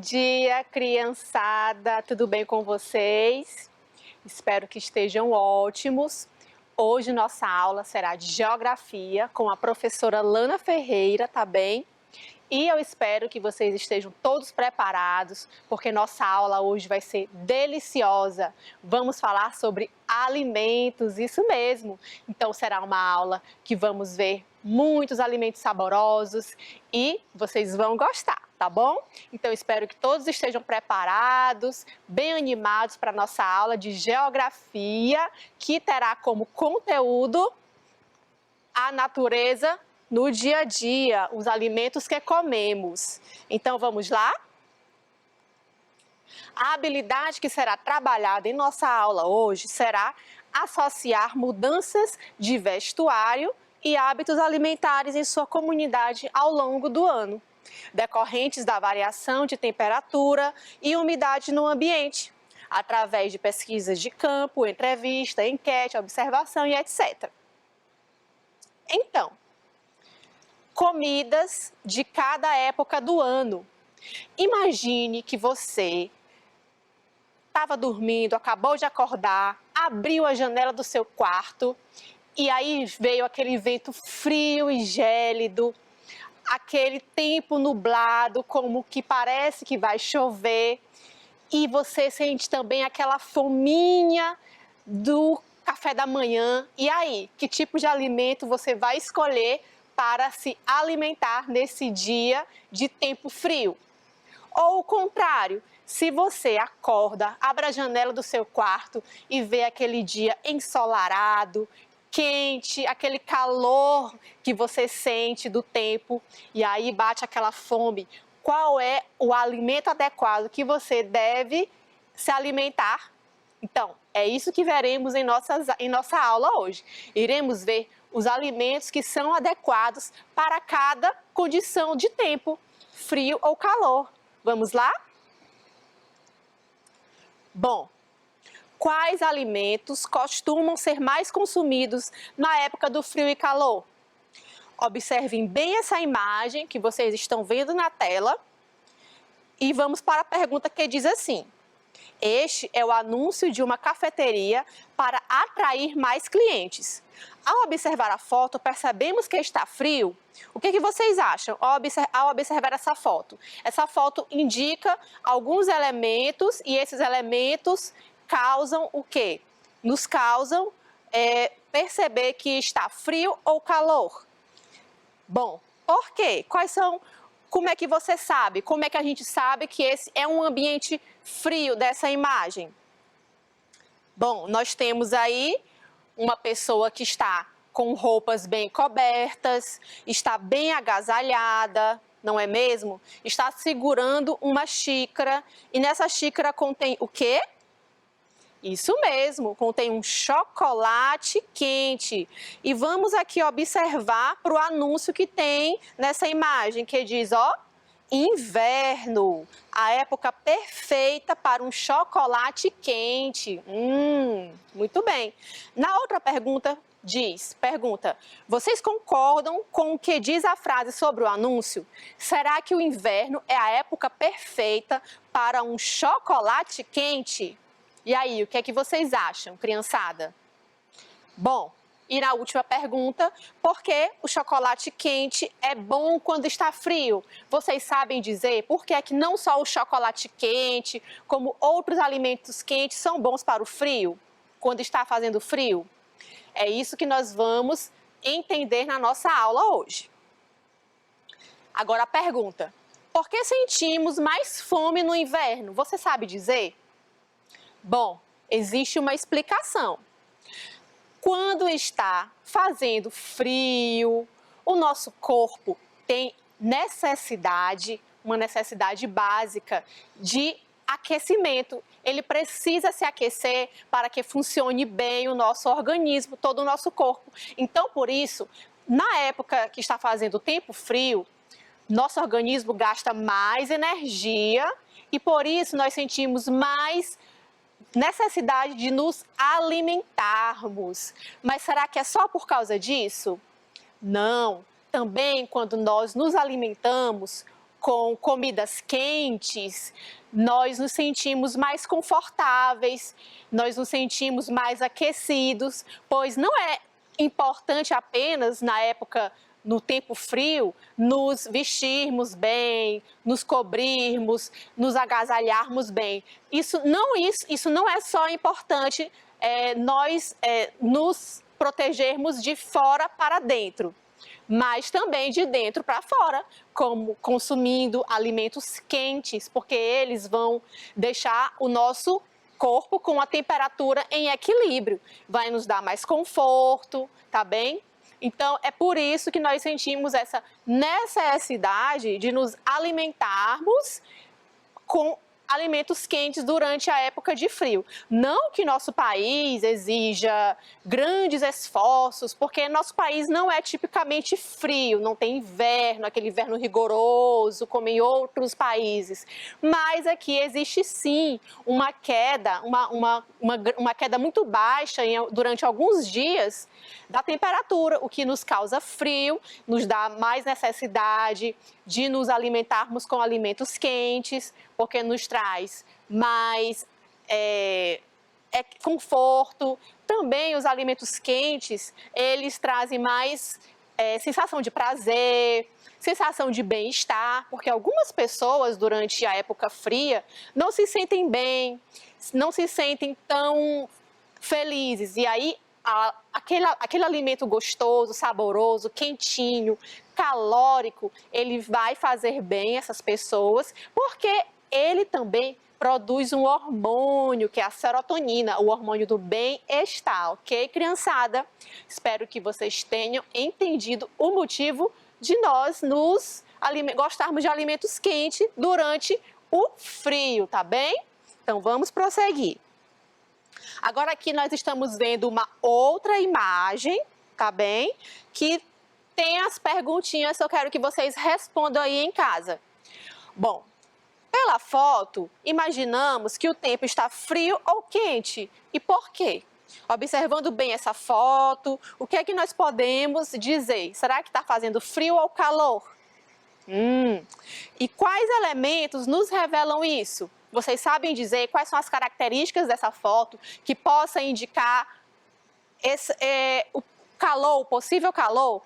dia, criançada! Tudo bem com vocês? Espero que estejam ótimos. Hoje nossa aula será de Geografia com a professora Lana Ferreira, tá bem? E eu espero que vocês estejam todos preparados, porque nossa aula hoje vai ser deliciosa. Vamos falar sobre alimentos, isso mesmo. Então será uma aula que vamos ver muitos alimentos saborosos e vocês vão gostar, tá bom? Então espero que todos estejam preparados, bem animados para a nossa aula de Geografia, que terá como conteúdo a natureza no dia a dia, os alimentos que comemos. Então vamos lá? A habilidade que será trabalhada em nossa aula hoje será associar mudanças de vestuário e hábitos alimentares em sua comunidade ao longo do ano, decorrentes da variação de temperatura e umidade no ambiente, através de pesquisas de campo, entrevista, enquete, observação e etc. Então, comidas de cada época do ano. Imagine que você estava dormindo, acabou de acordar, abriu a janela do seu quarto e aí veio aquele vento frio e gélido, aquele tempo nublado, como que parece que vai chover, e você sente também aquela fominha do café da manhã. E aí, que tipo de alimento você vai escolher para se alimentar nesse dia de tempo frio? Ou o contrário, se você acorda, abre a janela do seu quarto e vê aquele dia ensolarado, quente, aquele calor que você sente do tempo, e aí bate aquela fome, qual é o alimento adequado que você deve se alimentar? Então, é isso que veremos em nossa aula hoje. Iremos ver os alimentos que são adequados para cada condição de tempo, frio ou calor. Vamos lá? Bom, quais alimentos costumam ser mais consumidos na época do frio e calor? Observem bem essa imagem que vocês estão vendo na tela e vamos para a pergunta que diz assim: este é o anúncio de uma cafeteria para atrair mais clientes. Ao observar a foto, percebemos que está frio? O que vocês acham ao observar essa foto? Essa foto indica alguns elementos e esses elementos causam o quê? Nos causam perceber que está frio ou calor. Bom, por quê? Como é que você sabe? Como é que a gente sabe que esse é um ambiente frio dessa imagem? Bom, nós temos aí uma pessoa que está com roupas bem cobertas, está bem agasalhada, não é mesmo? Está segurando uma xícara e nessa xícara contém o quê? Isso mesmo, contém um chocolate quente. E vamos aqui observar para o anúncio que tem nessa imagem, que diz, ó, inverno, a época perfeita para um chocolate quente. Muito bem. Na outra pergunta, pergunta, vocês concordam com o que diz a frase sobre o anúncio? Será que o inverno é a época perfeita para um chocolate quente? E aí, o que é que vocês acham, criançada? Bom, e na última pergunta, por que o chocolate quente é bom quando está frio? Vocês sabem dizer por que é que não só o chocolate quente, como outros alimentos quentes são bons para o frio, quando está fazendo frio? É isso que nós vamos entender na nossa aula hoje. Agora a pergunta, por que sentimos mais fome no inverno? Você sabe dizer? Bom, existe uma explicação. Quando está fazendo frio, o nosso corpo tem uma necessidade básica de aquecimento. Ele precisa se aquecer para que funcione bem o nosso organismo, todo o nosso corpo. Então, por isso, na época que está fazendo tempo frio, nosso organismo gasta mais energia e por isso nós sentimos mais necessidade de nos alimentarmos. Mas será que é só por causa disso? Não. Também quando nós nos alimentamos, com comidas quentes, nós nos sentimos mais confortáveis, nós nos sentimos mais aquecidos, pois não é importante apenas na época, no tempo frio, nos vestirmos bem, nos cobrirmos, nos agasalharmos bem. Isso não é só importante nós nos protegermos de fora para dentro, mas também de dentro para fora, como consumindo alimentos quentes, porque eles vão deixar o nosso corpo com a temperatura em equilíbrio, vai nos dar mais conforto, tá bem? Então, é por isso que nós sentimos essa necessidade de nos alimentarmos com alimentos quentes durante a época de frio. Não que nosso país exija grandes esforços, porque nosso país não é tipicamente frio, não tem inverno, aquele inverno rigoroso como em outros países. Mas aqui existe sim uma queda, uma queda muito baixa durante alguns dias da temperatura, o que nos causa frio, nos dá mais necessidade de nos alimentarmos com alimentos quentes, porque nos traz mais conforto. Também os alimentos quentes, eles trazem mais sensação de prazer, sensação de bem-estar, porque algumas pessoas durante a época fria não se sentem bem, não se sentem tão felizes, e aí aquele alimento gostoso, saboroso, quentinho, calórico, ele vai fazer bem essas pessoas, porque ele também produz um hormônio, que é a serotonina, o hormônio do bem-estar, ok, criançada? Espero que vocês tenham entendido o motivo de nós gostarmos de alimentos quentes durante o frio, tá bem? Então, vamos prosseguir. Agora aqui nós estamos vendo uma outra imagem, tá bem? Que tem as perguntinhas que eu quero que vocês respondam aí em casa. Bom, pela foto, imaginamos que o tempo está frio ou quente. E por quê? Observando bem essa foto, o que é que nós podemos dizer? Será que está fazendo frio ou calor? E quais elementos nos revelam isso? Vocês sabem dizer quais são as características dessa foto que possa indicar o calor, o possível calor?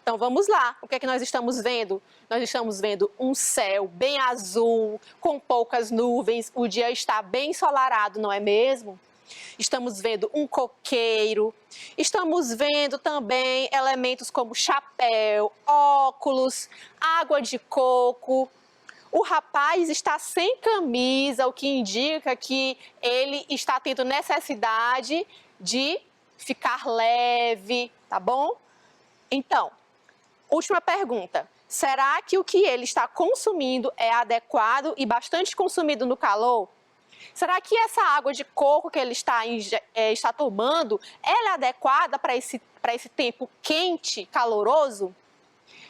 Então vamos lá, o que é que nós estamos vendo? Nós estamos vendo um céu bem azul, com poucas nuvens, o dia está bem ensolarado, não é mesmo? Estamos vendo um coqueiro, estamos vendo também elementos como chapéu, óculos, água de coco. O rapaz está sem camisa, o que indica que ele está tendo necessidade de ficar leve, tá bom? Então, última pergunta. Será que o que ele está consumindo é adequado e bastante consumido no calor? Será que essa água de coco que ele está tomando, ela é adequada para esse tempo quente, caloroso?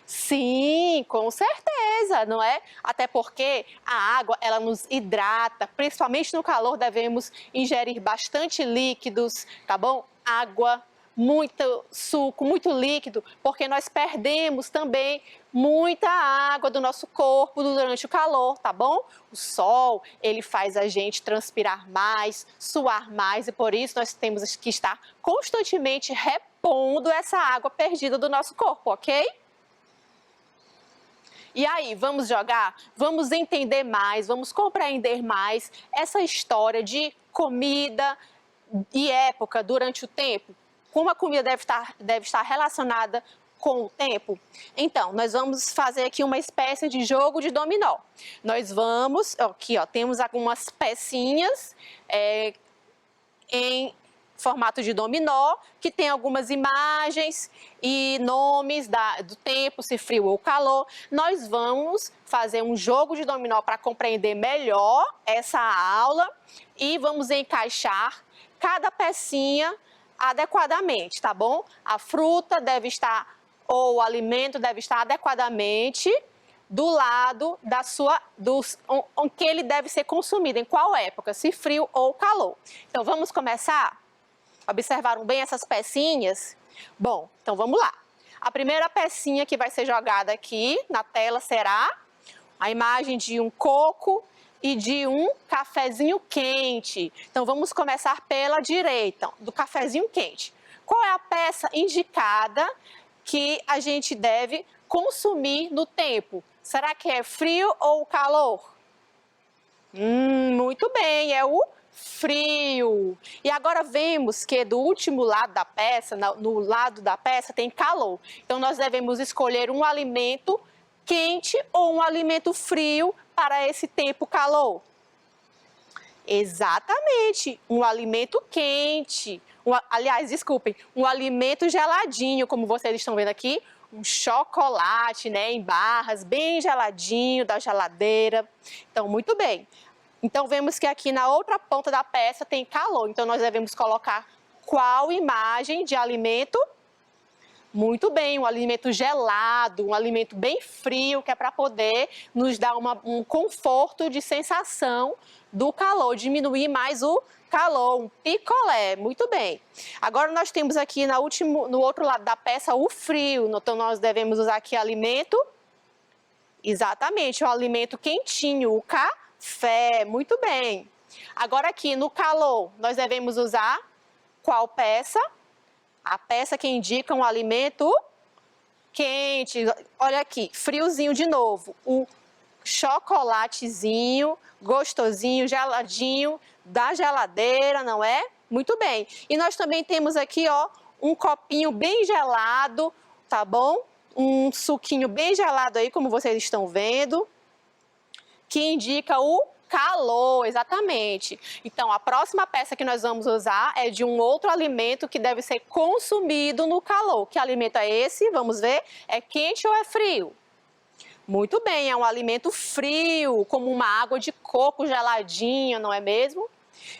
Sim, com certeza, não é? Até porque a água, ela nos hidrata, principalmente no calor devemos ingerir bastante líquidos, tá bom? Água, muito suco, muito líquido, porque nós perdemos também muita água do nosso corpo durante o calor, tá bom? O sol, ele faz a gente transpirar mais, suar mais e por isso nós temos que estar constantemente repondo essa água perdida do nosso corpo, ok? E aí, vamos jogar? Vamos entender mais, vamos compreender mais essa história de comida e época durante o tempo? Como a comida deve estar relacionada com o tempo? Então, nós vamos fazer aqui uma espécie de jogo de dominó. Nós vamos, aqui ó, temos algumas pecinhas em formato de dominó, que tem algumas imagens e nomes do tempo, se frio ou calor. Nós vamos fazer um jogo de dominó para compreender melhor essa aula e vamos encaixar cada pecinha adequadamente, tá bom? A fruta deve estar, ou o alimento deve estar adequadamente do lado em que ele deve ser consumido, em qual época, se frio ou calor. Então, vamos começar? Observaram bem essas pecinhas? Bom, então vamos lá. A primeira pecinha que vai ser jogada aqui na tela será A imagem de um coco e de um cafezinho quente. Então, vamos começar pela direita, do cafezinho quente. Qual é a peça indicada que a gente deve consumir no tempo? Será que é frio ou calor? Muito bem, é o frio. E agora vemos que do último lado da peça, no lado da peça tem calor. Então nós devemos escolher um alimento quente ou um alimento frio para esse tempo calor. Exatamente, um alimento quente. Aliás, desculpem, um alimento geladinho, como vocês estão vendo aqui, um chocolate, né, em barras, bem geladinho da geladeira. Então, muito bem. Então, vemos que aqui na outra ponta da peça tem calor. Então, nós devemos colocar qual imagem de alimento? Muito bem, um alimento gelado, um alimento bem frio, que é para poder nos dar um conforto de sensação do calor, diminuir mais o calor, um picolé, muito bem. Agora nós temos aqui no outro lado da peça o frio, então nós devemos usar aqui alimento, exatamente, o alimento quentinho, o café, muito bem. Agora aqui no calor, nós devemos usar qual peça? A peça que indica um alimento quente. Olha aqui, friozinho de novo. O chocolatezinho, gostosinho, geladinho, da geladeira, não é? Muito bem. E nós também temos aqui, ó, um copinho bem gelado, tá bom? Um suquinho bem gelado aí, como vocês estão vendo, que indica o calor, exatamente. Então, a próxima peça que nós vamos usar é de um outro alimento que deve ser consumido no calor. Que alimento é esse? Vamos ver. É quente ou é frio? Muito bem, é um alimento frio, como uma água de coco geladinha, não é mesmo?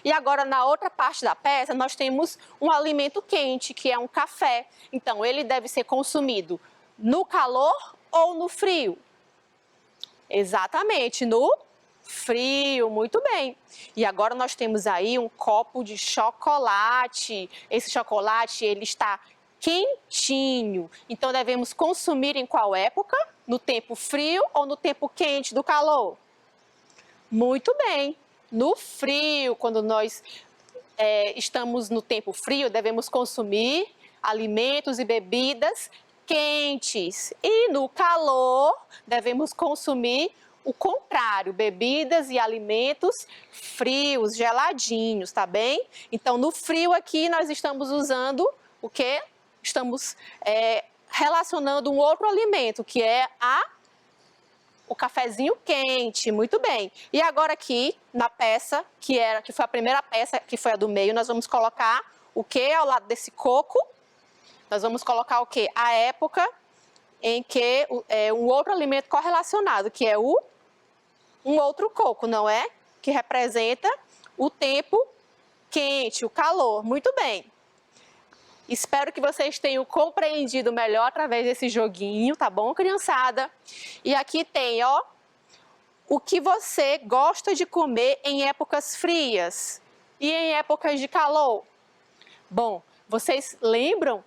E agora, na outra parte da peça, nós temos um alimento quente, que é um café. Então, ele deve ser consumido no calor ou no frio? Exatamente, no frio, muito bem. E agora nós temos aí um copo de chocolate. Esse chocolate, ele está quentinho. Então, devemos consumir em qual época? No tempo frio ou no tempo quente do calor? Muito bem. No frio, quando nós estamos no tempo frio, devemos consumir alimentos e bebidas quentes. E no calor, devemos consumir o contrário, bebidas e alimentos frios, geladinhos, tá bem? Então, no frio aqui, nós estamos usando o quê? Estamos relacionando um outro alimento, que é o cafezinho quente, muito bem. E agora aqui, na peça, que foi a primeira peça, que foi a do meio, nós vamos colocar o quê ao lado desse coco? Nós vamos colocar o quê? A época em que um outro alimento correlacionado, que é um outro coco, não é? Que representa o tempo quente, o calor. Muito bem. Espero que vocês tenham compreendido melhor através desse joguinho, tá bom, criançada? E aqui tem, ó, o que você gosta de comer em épocas frias e em épocas de calor. Bom, vocês lembram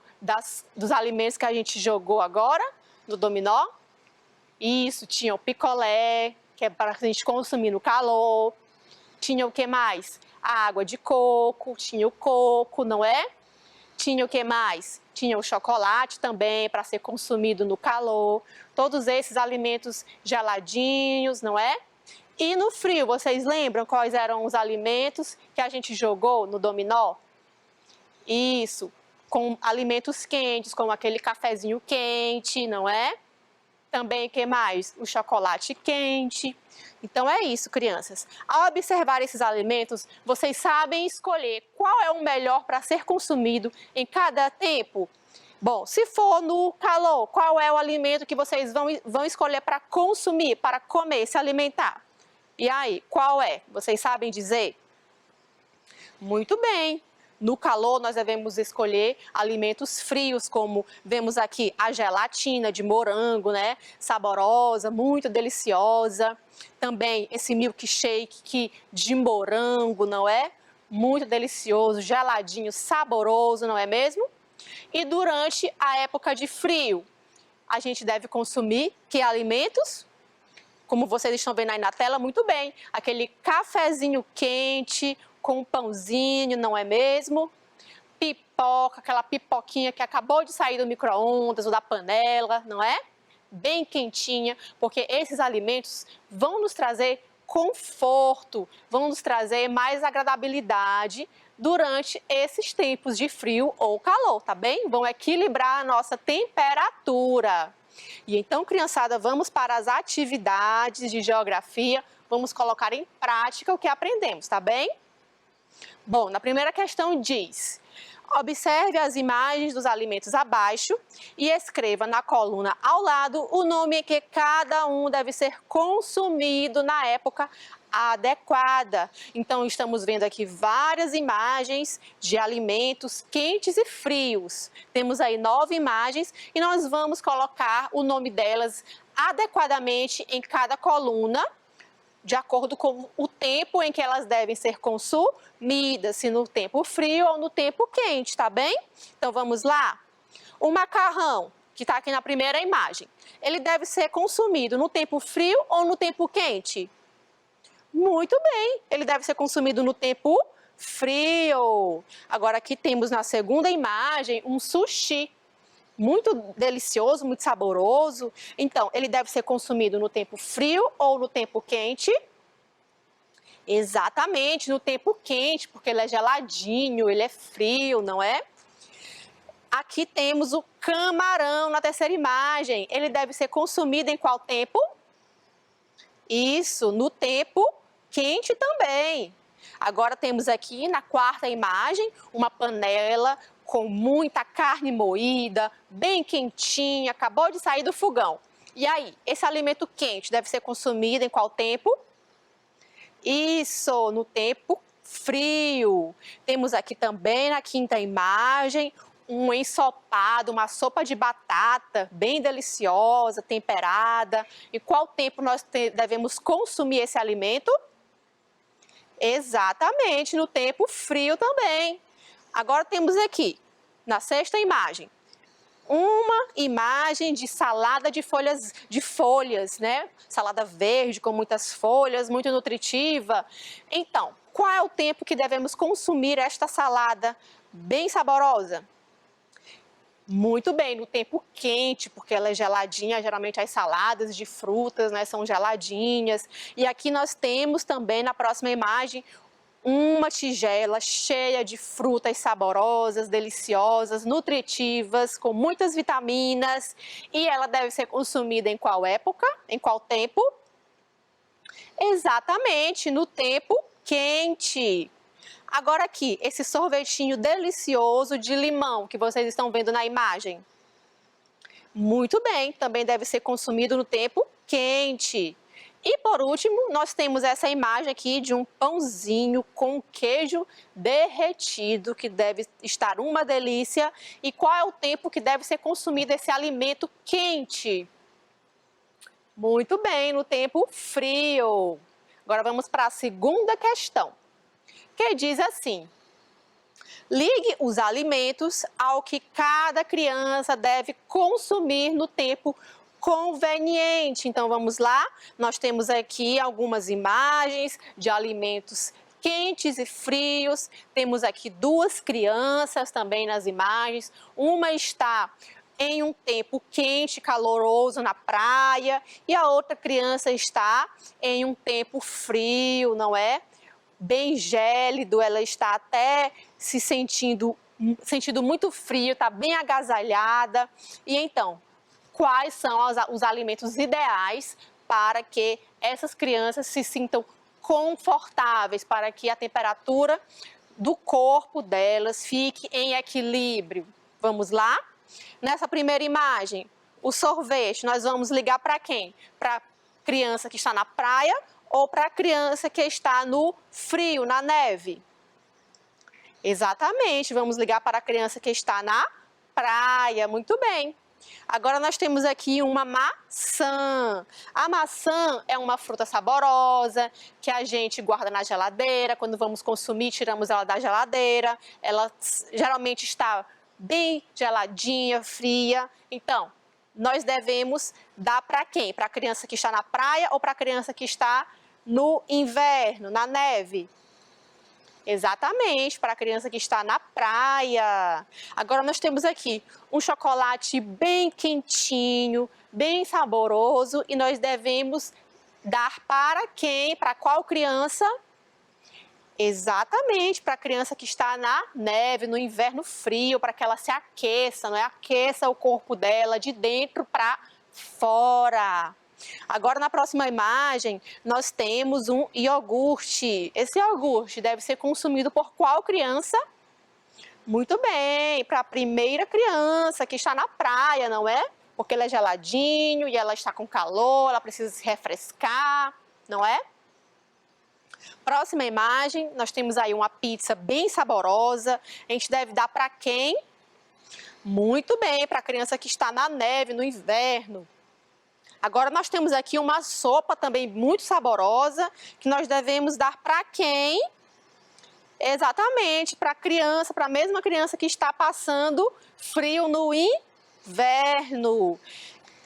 dos alimentos que a gente jogou agora no dominó? Isso, tinha o picolé, que é para a gente consumir no calor. Tinha o que mais? A água de coco, tinha o coco, não é? Tinha o que mais? Tinha o chocolate também para ser consumido no calor. Todos esses alimentos geladinhos, não é? E no frio, vocês lembram quais eram os alimentos que a gente jogou no dominó? Isso, com alimentos quentes, como aquele cafezinho quente, não é? Também, o que mais? O chocolate quente. Então, é isso, crianças. Ao observar esses alimentos, vocês sabem escolher qual é o melhor para ser consumido em cada tempo? Bom, se for no calor, qual é o alimento que vocês vão escolher para consumir, para comer, se alimentar? E aí, qual é? Vocês sabem dizer? Muito bem. No calor, nós devemos escolher alimentos frios, como vemos aqui a gelatina de morango, né? Saborosa, muito deliciosa. Também esse milkshake de morango, não é? Muito delicioso, geladinho, saboroso, não é mesmo? E durante a época de frio, a gente deve consumir que alimentos? Como vocês estão vendo aí na tela, muito bem, aquele cafezinho quente com um pãozinho, não é mesmo? Pipoca, aquela pipoquinha que acabou de sair do micro-ondas ou da panela, não é? Bem quentinha, porque esses alimentos vão nos trazer conforto, vão nos trazer mais agradabilidade durante esses tempos de frio ou calor, tá bem? Vão equilibrar a nossa temperatura. E então, criançada, vamos para as atividades de geografia, vamos colocar em prática o que aprendemos, tá bem? Bom, na primeira questão diz: observe as imagens dos alimentos abaixo e escreva na coluna ao lado o nome em que cada um deve ser consumido na época adequada. Então, estamos vendo aqui várias imagens de alimentos quentes e frios. Temos aí 9 imagens e nós vamos colocar o nome delas adequadamente em cada coluna, de acordo com o tempo em que elas devem ser consumidas, se no tempo frio ou no tempo quente, tá bem? Então vamos lá? O macarrão, que está aqui na primeira imagem, ele deve ser consumido no tempo frio ou no tempo quente? Muito bem, ele deve ser consumido no tempo frio. Agora aqui temos na segunda imagem um sushi. Muito delicioso, muito saboroso. Então, ele deve ser consumido no tempo frio ou no tempo quente? Exatamente, no tempo quente, porque ele é geladinho, ele é frio, não é? Aqui temos o camarão na terceira imagem. Ele deve ser consumido em qual tempo? Isso, no tempo quente também. Agora temos aqui na quarta imagem uma panela com muita carne moída, bem quentinha, acabou de sair do fogão. E aí, esse alimento quente deve ser consumido em qual tempo? Isso, no tempo frio. Temos aqui também na quinta imagem um ensopado, uma sopa de batata bem deliciosa, temperada. Em qual tempo nós devemos consumir esse alimento? Exatamente, no tempo frio também. Agora temos aqui, na sexta imagem, uma imagem de salada de folhas, né? Salada verde com muitas folhas, muito nutritiva. Então, qual é o tempo que devemos consumir esta salada bem saborosa? Muito bem, no tempo quente, porque ela é geladinha, geralmente as saladas de frutas, né, são geladinhas. E aqui nós temos também na próxima imagem uma tigela cheia de frutas saborosas, deliciosas, nutritivas, com muitas vitaminas. E ela deve ser consumida em qual época? Em qual tempo? Exatamente, no tempo quente. Agora aqui, esse sorvetinho delicioso de limão que vocês estão vendo na imagem. Muito bem, também deve ser consumido no tempo quente. E por último, nós temos essa imagem aqui de um pãozinho com queijo derretido, que deve estar uma delícia. E qual é o tempo que deve ser consumido esse alimento quente? Muito bem, no tempo frio. Agora vamos para a segunda questão, que diz assim: ligue os alimentos ao que cada criança deve consumir no tempo conveniente. Então vamos lá, nós temos aqui algumas imagens de alimentos quentes e frios. Temos aqui 2 crianças também nas imagens. Uma está em um tempo quente, caloroso na praia, e a outra criança está em um tempo frio, não é? Bem gélido, ela está até se sentindo muito frio, está bem agasalhada. E então, quais são os alimentos ideais para que essas crianças se sintam confortáveis, para que a temperatura do corpo delas fique em equilíbrio? Vamos lá? Nessa primeira imagem, o sorvete, nós vamos ligar para quem? Para a criança que está na praia ou para a criança que está no frio, na neve? Exatamente, vamos ligar para a criança que está na praia, muito bem. Agora nós temos aqui uma maçã. A maçã é uma fruta saborosa que a gente guarda na geladeira. Quando vamos consumir, tiramos ela da geladeira. Ela geralmente está bem geladinha, fria. Então, nós devemos dar para quem? Para a criança que está na praia ou para a criança que está no inverno, na neve? Exatamente, para a criança que está na praia. Agora nós temos aqui um chocolate bem quentinho, bem saboroso e nós devemos dar para quem? Para qual criança? Exatamente, para a criança que está na neve, no inverno frio, para que ela se aqueça, não é? Aqueça o corpo dela de dentro para fora. Agora, na próxima imagem, nós temos um iogurte. Esse iogurte deve ser consumido por qual criança? Muito bem, para a primeira criança que está na praia, não é? Porque ele é geladinho e ela está com calor, ela precisa se refrescar, não é? Próxima imagem, nós temos aí uma pizza bem saborosa. A gente deve dar para quem? Muito bem, para a criança que está na neve, no inverno. Agora nós temos aqui uma sopa também muito saborosa, que nós devemos dar para quem? Exatamente, para a criança, para a mesma criança que está passando frio no inverno.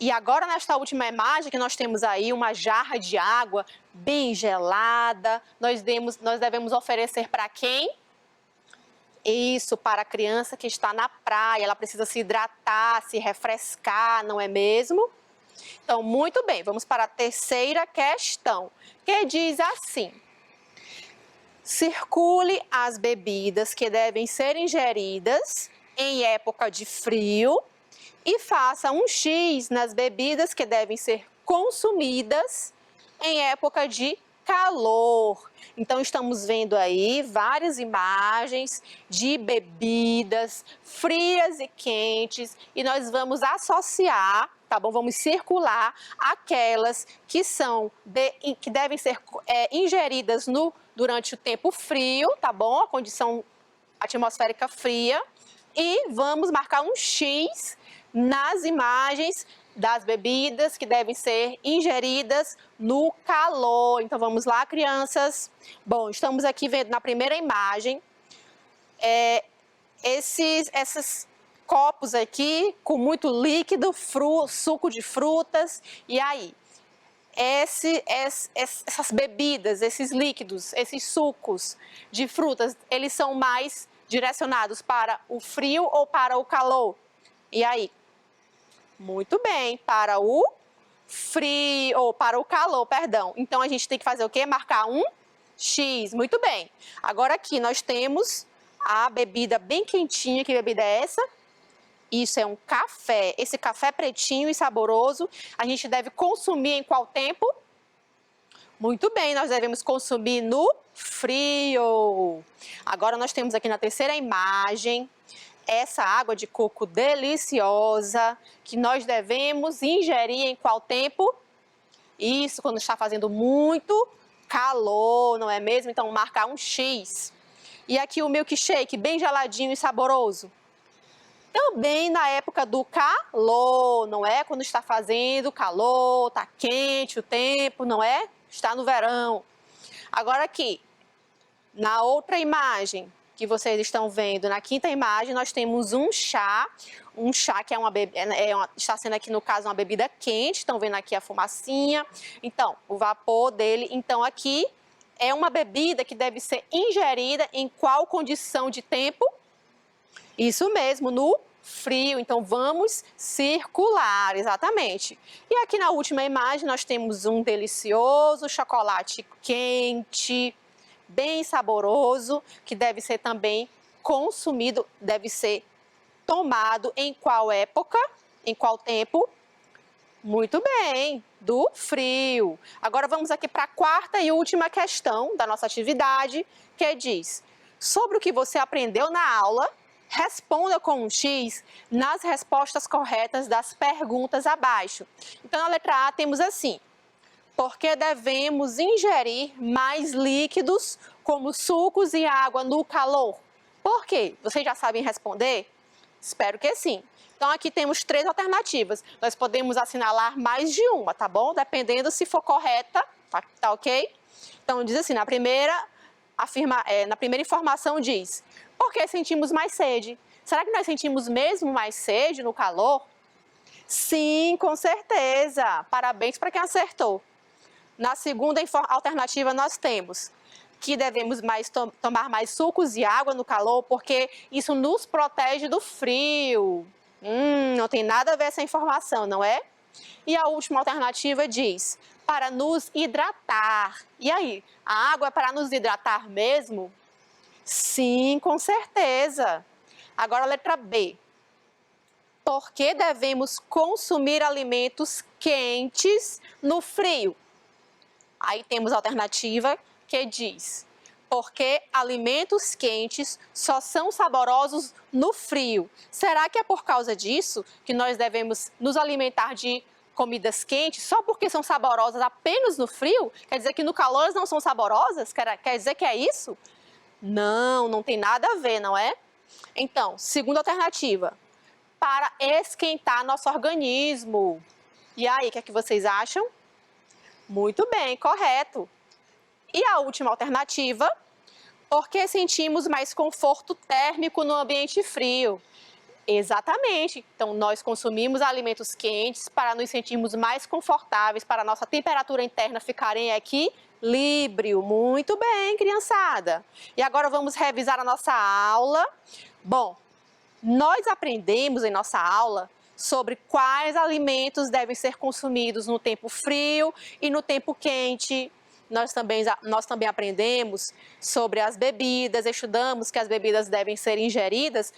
E agora nesta última imagem que nós temos aí uma jarra de água bem gelada, nós devemos oferecer para quem? Isso, para a criança que está na praia, ela precisa se hidratar, se refrescar, não é mesmo? Então, muito bem, vamos para a terceira questão, que diz assim: circule as bebidas que devem ser ingeridas em época de frio e faça um X nas bebidas que devem ser consumidas em época de calor. Então, estamos vendo aí várias imagens de bebidas frias e quentes e nós vamos associar, tá bom? Vamos circular aquelas que que devem ser ingeridas durante o tempo frio, tá bom? A condição atmosférica fria. E vamos marcar um X nas imagens das bebidas que devem ser ingeridas no calor. Então, vamos lá, crianças. Bom, estamos aqui vendo na primeira imagem esses copos aqui com muito líquido, suco de frutas. E aí, essas bebidas, esses líquidos, esses sucos de frutas, eles são mais direcionados para o frio ou para o calor? E aí? Muito bem, para o frio, ou para o calor, perdão. Então, a gente tem que fazer o quê? Marcar um X, muito bem. Agora aqui nós temos a bebida bem quentinha. Que bebida é essa? Isso é um café. Esse café pretinho e saboroso, a gente deve consumir em qual tempo? Muito bem, nós devemos consumir no frio. Agora nós temos aqui na terceira imagem essa água de coco deliciosa que nós devemos ingerir em qual tempo? Isso, quando está fazendo muito calor, não é mesmo? Então, marcar um X. E aqui o milkshake, bem geladinho e saboroso. Também na época do calor, não é? Quando está fazendo calor, está quente o tempo, não é? Está no verão. Agora aqui, na outra imagem que vocês estão vendo, na quinta imagem, nós temos um chá que está sendo aqui no caso uma bebida quente, estão vendo aqui a fumacinha, então o vapor dele. Então aqui é uma bebida que deve ser ingerida em qual condição de tempo? Isso mesmo, no frio. Então vamos circular, exatamente. E aqui na última imagem nós temos um delicioso chocolate quente, bem saboroso, que deve ser também consumido, deve ser tomado em qual época, em qual tempo? Muito bem, do frio. Agora vamos aqui para a quarta e última questão da nossa atividade, que diz: sobre o que você aprendeu na aula, responda com um X nas respostas corretas das perguntas abaixo. Então, na letra A temos assim: porque devemos ingerir mais líquidos, como sucos e água, no calor? Por quê? Vocês já sabem responder? Espero que sim. Então, aqui temos três alternativas. Nós podemos assinalar mais de uma, tá bom? Dependendo se for correta, tá ok? Então, diz assim, na primeira informação diz: porque sentimos mais sede? Será que nós sentimos mesmo mais sede no calor? Sim, com certeza. Parabéns para quem acertou. Na segunda alternativa, nós temos que devemos tomar mais sucos e água no calor, porque isso nos protege do frio. Não tem nada a ver essa informação, não é? E a última alternativa diz, para nos hidratar. E aí, a água é para nos hidratar mesmo? Sim, com certeza. Agora a letra B. Por que devemos consumir alimentos quentes no frio? Aí temos a alternativa que diz, porque alimentos quentes só são saborosos no frio. Será que é por causa disso que nós devemos nos alimentar de comidas quentes só porque são saborosas apenas no frio? Quer dizer que no calor elas não são saborosas? Quer dizer que é isso? Não, não tem nada a ver, não é? Então, segunda alternativa, para esquentar nosso organismo. E aí, o que é que vocês acham? Muito bem, correto. E a última alternativa, porque sentimos mais conforto térmico no ambiente frio. Exatamente. Então, nós consumimos alimentos quentes para nos sentirmos mais confortáveis, para a nossa temperatura interna ficar em equilíbrio. Muito bem, criançada. E agora vamos revisar a nossa aula. Bom, nós aprendemos em nossa aula sobre quais alimentos devem ser consumidos no tempo frio e no tempo quente. Nós também aprendemos sobre as bebidas, estudamos que as bebidas devem ser ingeridas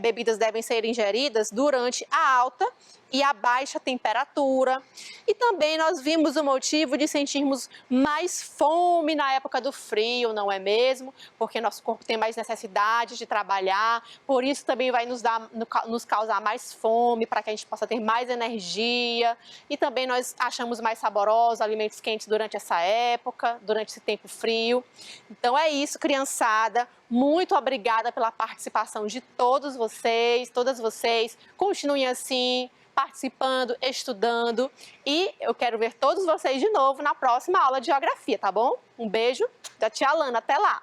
bebidas devem ser ingeridas durante a alta e a baixa temperatura. E também nós vimos o motivo de sentirmos mais fome na época do frio, não é mesmo? Porque nosso corpo tem mais necessidade de trabalhar, por isso também vai nos causar mais fome, para que a gente possa ter mais energia. E também nós achamos mais saborosos alimentos quentes durante essa época, durante esse tempo frio. Então é isso, criançada. Muito obrigada pela participação de todos vocês, todas vocês. Continuem assim, participando, estudando. E eu quero ver todos vocês de novo na próxima aula de geografia, tá bom? Um beijo da tia Alana. Até lá!